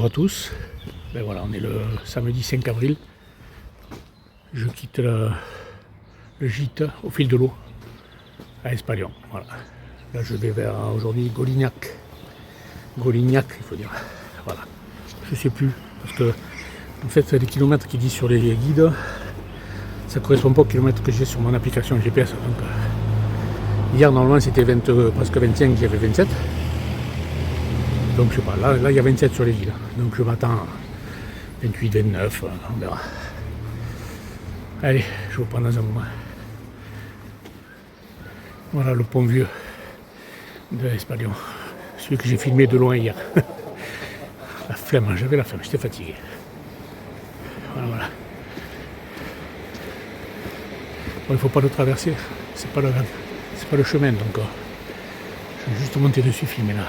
bonjour à tous. Ben voilà, on est le samedi 5 avril. Je quitte le gîte au fil de l'eau à Espalion. Voilà. Là je vais vers aujourd'hui Golignac. Golignac, il faut dire. Voilà. Je sais plus. Parce que en fait les kilomètres qu'ils disent sur les guides, ça correspond pas aux kilomètres que j'ai sur mon application GPS. Donc, hier normalement c'était presque 25, j'avais 27. Donc je sais pas, là il y a 27 sur les guides. Donc je m'attends à 28, 29, on verra. Allez, je vous prends dans un moment. Voilà le pont vieux de l'Espalion. Celui que j'ai filmé de loin hier. La flemme, j'avais la flemme, j'étais fatigué. Voilà. Bon, il ne faut pas le traverser, c'est pas le chemin, donc je vais juste monter dessus, filmer la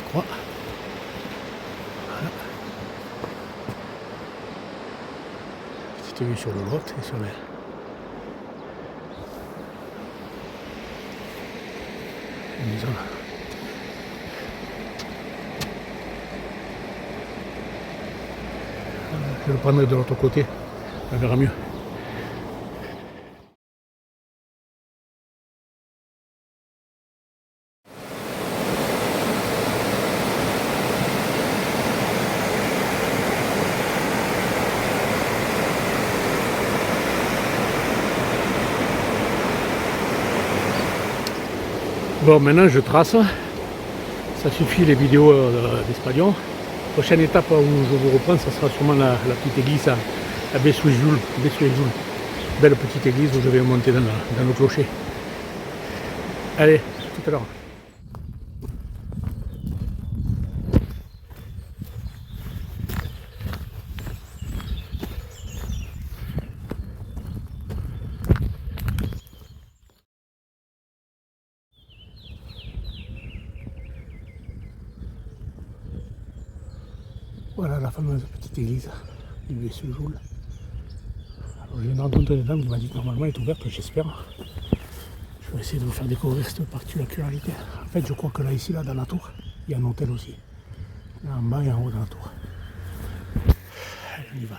croix. Voilà. Petite vue sur le Lot et sur les... maison. Je le prendrai de l'autre côté, on verra mieux. Bon, maintenant je trace, ça suffit les vidéos d'Espalion. Prochaine étape où je vous reprends, ça sera sûrement la petite église à Bessuéjoul. Belle petite église où je vais monter dans le clocher. Allez, tout à l'heure. Voilà la fameuse petite église du Bessuéjoul. Alors j'ai une rencontre des dames qui m'a dit que normalement elle est ouverte, j'espère. Je vais essayer de vous faire découvrir cette particularité. En fait je crois que là ici, là dans la tour, il y a un hôtel aussi. Là en bas et en haut dans la tour. Allez, on y va.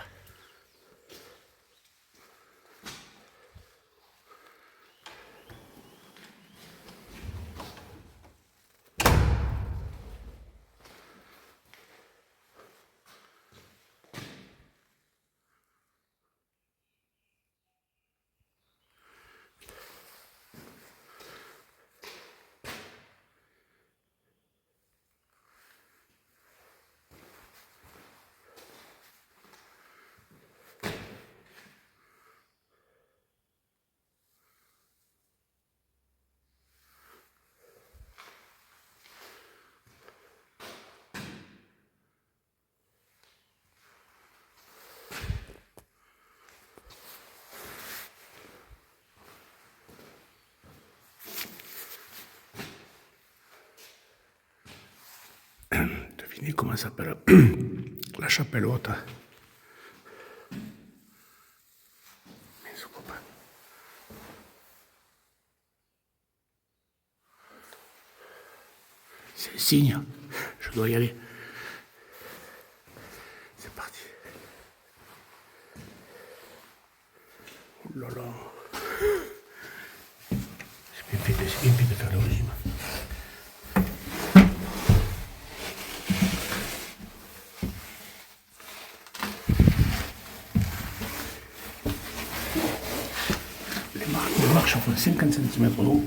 Devinez comment ça s'appelle la chapelle haute. Mais je crois pas. C'est le signe. Je dois y aller. C'est parti. Oh là là. C'est bien fait de faire le régime. Les marches font 50 cm d'eau.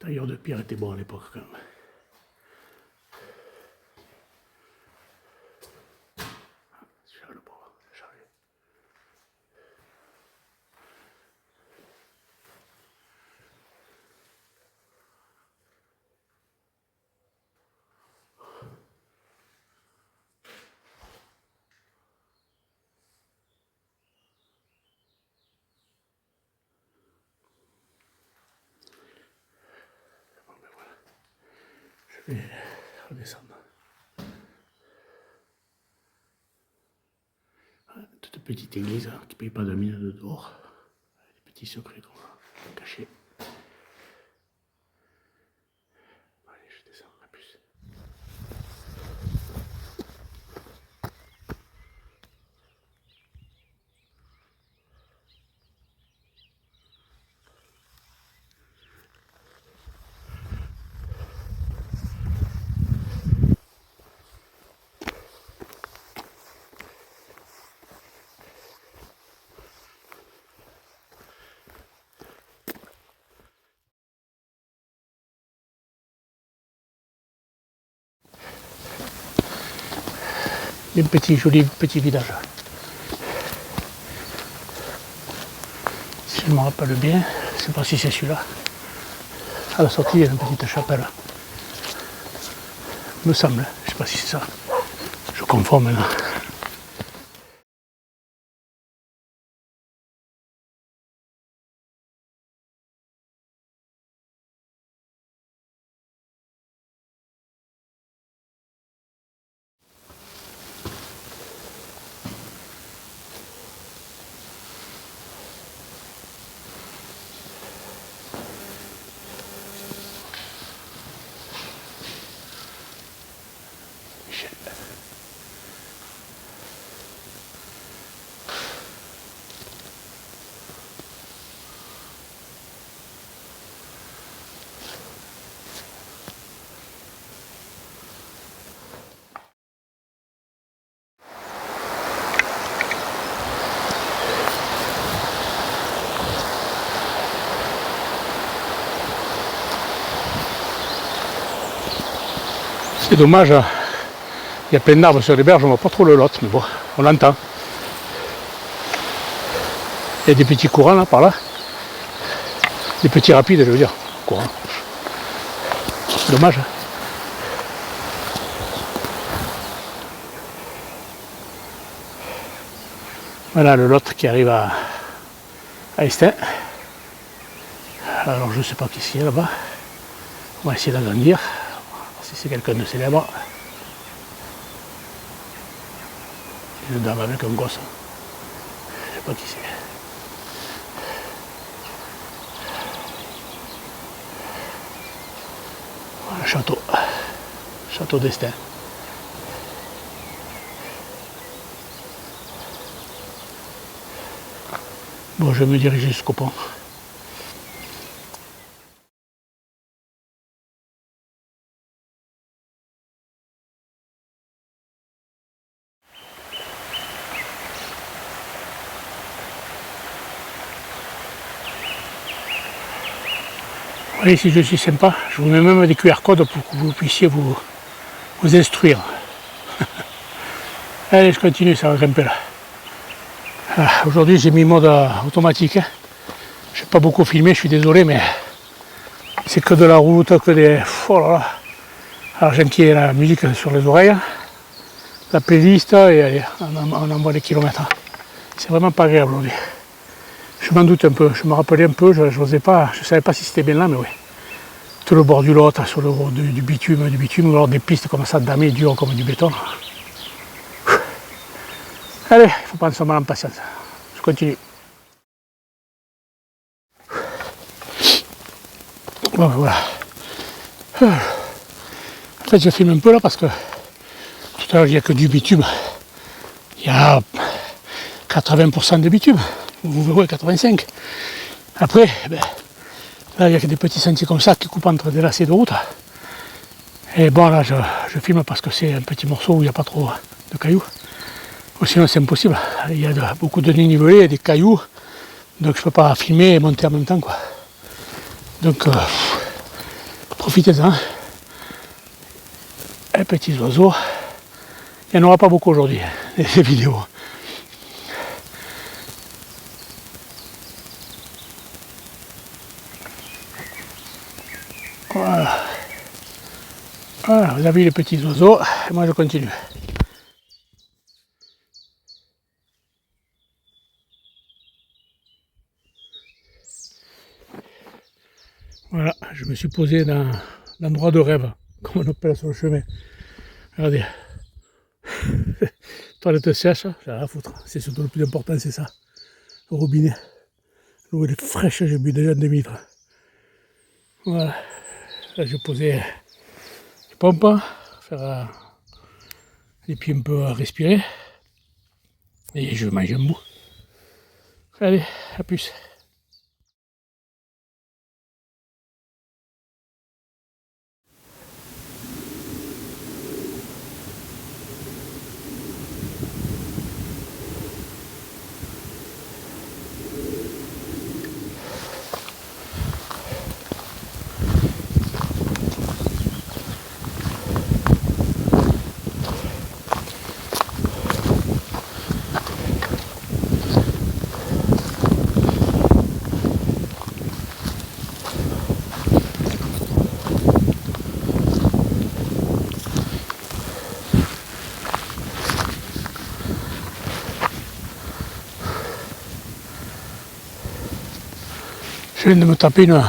tailleur de pierre était bon à l'époque quand même. Je le bois, chargé. Bon ben voilà. Je vais redescendre. Toute petite église hein, qui ne paye pas de mine de dehors. Des petits secrets qu'on va cacher. Allez, je descends, à plus. Un petit joli petit village. Si je me rappelle bien, je ne sais pas si c'est celui-là. À la sortie, il y a une petite chapelle. Me semble, je ne sais pas si c'est ça. Je confonds maintenant. C'est dommage, il y a plein d'arbres sur les berges, on ne voit pas trop le Lot, mais bon, on l'entend. Il y a des petits courants là, par là. Des petits rapides, je veux dire. Courant. C'est dommage. Voilà le Lot qui arrive à Estaing. Alors je ne sais pas qui c'est là-bas. On va essayer d'agrandir. Si c'est quelqu'un de célèbre. Une dame avec un gosse. Je ne sais pas qui c'est. Voilà, château. Château d'Estaing. Bon, je vais me diriger jusqu'au pont. Voyez, si je suis sympa, je vous mets même des QR codes pour que vous puissiez vous instruire. Allez, je continue, ça va grimper là. Ah, aujourd'hui, j'ai mis mode automatique. Hein. Je n'ai pas beaucoup filmé, je suis désolé, mais c'est que de la route, que des... Oh là là. Alors j'ai mis la musique sur les oreilles, la playlist, et allez, on envoie les kilomètres. C'est vraiment pas agréable aujourd'hui. Je m'en doute un peu, je me rappelais un peu, je ne savais pas si c'était bien là, mais oui. Tout le bord du Lot, sur le bord du bitume, ou alors des pistes comme ça, damées, dures comme du béton. Allez, il faut prendre son mal en patience. Je continue. Bon, voilà. En fait, je filme un peu là parce que tout à l'heure, il n'y a que du bitume. Il y a 80% de bitume. Vous verrez 85. Après, ben, là il y a que des petits sentiers comme ça qui coupent entre des lacets de route. Et bon là je filme parce que c'est un petit morceau où il n'y a pas trop de cailloux. Ou sinon c'est impossible. Il y a beaucoup de dénivelés et des cailloux. Donc je ne peux pas filmer et monter en même temps quoi. Donc Profitez-en. Les petits oiseaux. Il n'y en aura pas beaucoup aujourd'hui, les vidéos. Voilà. Voilà, vous avez vu les petits oiseaux, et moi je continue. Voilà, je me suis posé dans l'endroit de rêve, comme on appelle sur le chemin. Regardez. Toilette sèche, j'ai rien à foutre. C'est surtout le plus important, c'est ça. Le robinet. L'eau est fraîche, j'ai bu déjà 2 litres. Voilà. Là, j'ai posé les pompes, faire les pieds un peu à respirer. Et je mange un bout. Allez, à plus. Je viens de me taper une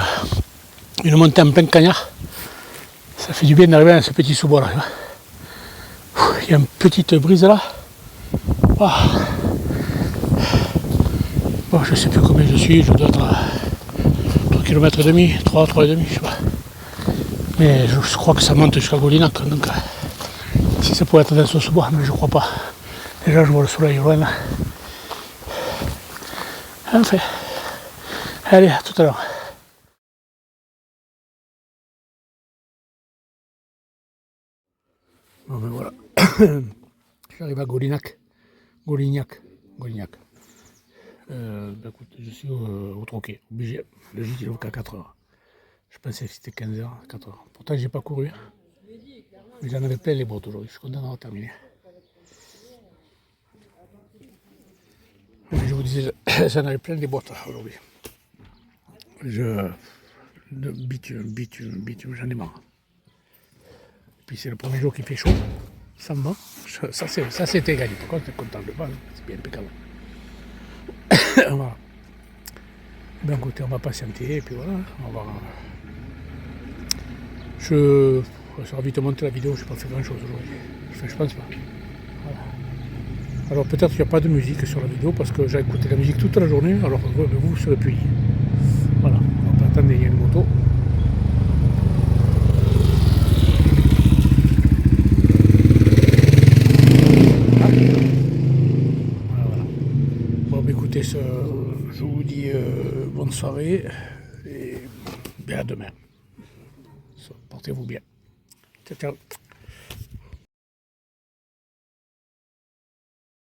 montée en plein cagnard. Ça fait du bien d'arriver dans ce petit sous-bois là. Il y a une petite brise là. Oh. Bon, je sais plus combien je suis, je dois être à 3,5 km, 3,5 je sais pas. Mais je crois que ça monte jusqu'à Golinac, donc si ça pourrait être dans ce sous-bois, mais je crois pas. Déjà je vois le soleil loin là. Enfin, allez, à tout à l'heure. Bon ben voilà, j'arrive à Golignac. Ben écoute, je suis au troquet, obligé. Le gîte il ouvre qu'à 4 heures. Je pensais que c'était 15 heures, 4 heures. Pourtant j'ai pas couru. Mais j'en avais plein les bottes aujourd'hui, je suis content d'avoir terminé. Mais je vous disais, j'en avais plein les bottes aujourd'hui. Le bitume, j'en ai marre. Puis c'est le premier jour qui fait chaud, ça me va. Ça c'était gagné. Par contre, je suis content de pas, c'est bien impeccable. Voilà. Ben écoutez, on va patienter et puis voilà, on va. Ça va vite monter la vidéo, je n'ai pas fait grand chose aujourd'hui. Enfin, je pense pas. Voilà. Alors peut-être qu'il n'y a pas de musique sur la vidéo parce que j'ai écouté la musique toute la journée, alors vous serez puni. Voilà, on va attendre, il y a une moto. Voilà. Bon, bah, écoutez, je vous dis bonne soirée et à demain. Portez-vous bien. Ciao, ciao.